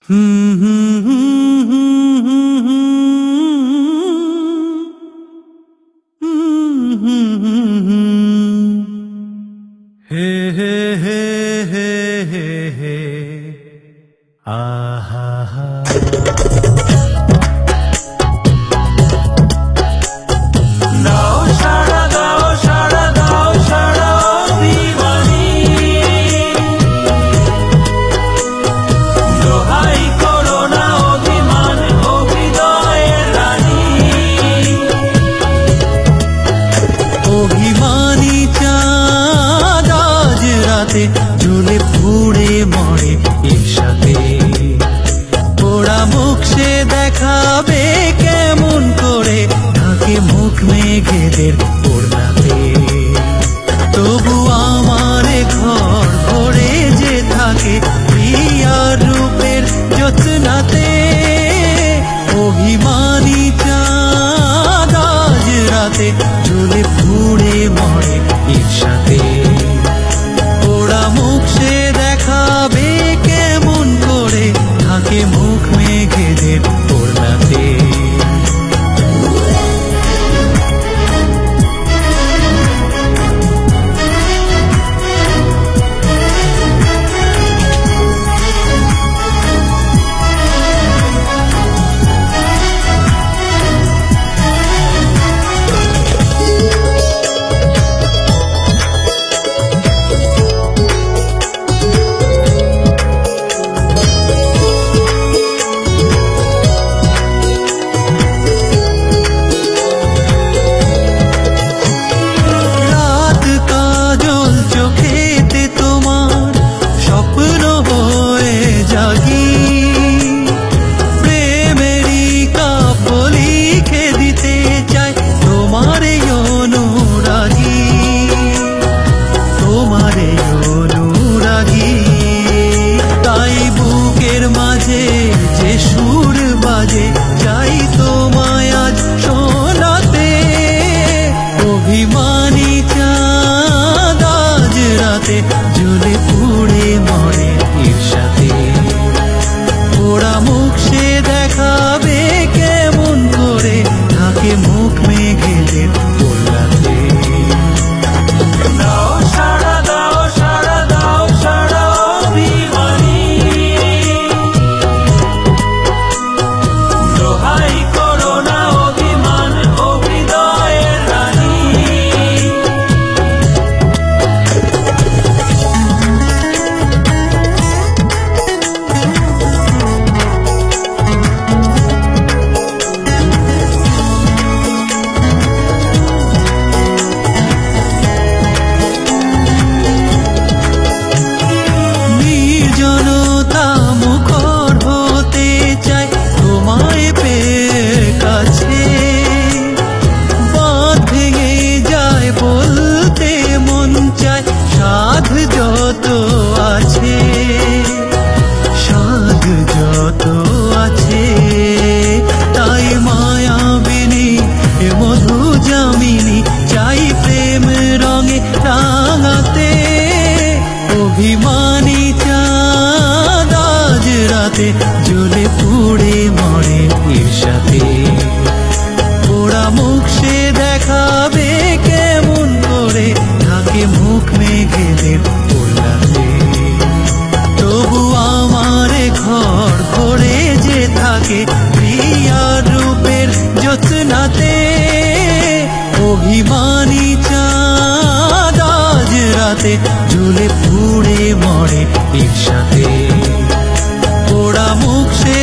হুম হুম হুম হুম হুম হুম হুম হুম হে হে হে হে হে হে আহা হা দাও সাড়া দাও সাড়া দাও সাড়া অভিমানী দোহাই করো না অভিমান অভিদয়ের রানী অভিমানী চাঁদ আজ রাতে জ্বলে পুড়ে মরে ঈর্ষাতে পোড়া মুখ সে দেখাবে কেমন করে থাকে মুখ মেঘেদের ওড়নাতে তবু আমার ঘর ভরে যে থাকে প্রিয়ার রূপের জ্যোৎস্নাতে অভিমানী চাঁদ আজ রাতে জ্বলে পুড়ে মরে ঈর্ষাতে পোড়া মুখ সে দেখাবে কেমন করে থাকে মুখ মেঘেদের ওড়নাতে রাত কাজল চোখেতে তোমার স্বপ্ন হয়ে জাগি প্রেমেরই কাব্য লিখে দিতে চাই তোমার এই অনুরাগী তোমার এই অনুরাগী তাই বুকের মাঝে যে সুর বাজে চাই তোমায় আজ শোনাতে অভিমানী চাঁদ আজ রাতে জ্বলে পুড়ে মরে ঈর্ষাতে পোড়া মুখ সে দেখাবে কেমন করে থাকে মুখ মেঘেদের ওড়নাতে দাও সাড়া দাও সাড়া দাও সাড়া অভিমানী দোহাই করো না অভিমান অভিদয়ের রানী নির্জনতা মুখর হতে চাই তোমায় পেয়ে কাছে বাঁধ ভেঙে যায় বলতে মন চায় সাধ যত আছে সাধ যত আছে তাই মায়াবিনী এ মধু জামিনী চাই প্রেম রঙে রাঙাতে অভিমানী চাঁদ আজ রাতে জ্বলে পুড়ে মরে ঈর্ষাতে পোড়া মুখ সে দেখাবে কেমন করে থাকে মুখ মেঘেদের ওড়নাতে তবু আমার ঘর ভরে যে থাকে প্রিয়ার রূপের জ্যোৎস্নাতে অভিমানী চাঁদ আজ রাতে জ্বলে পুড়ে মরে ঈর্ষাতে পোড়া মুখ সে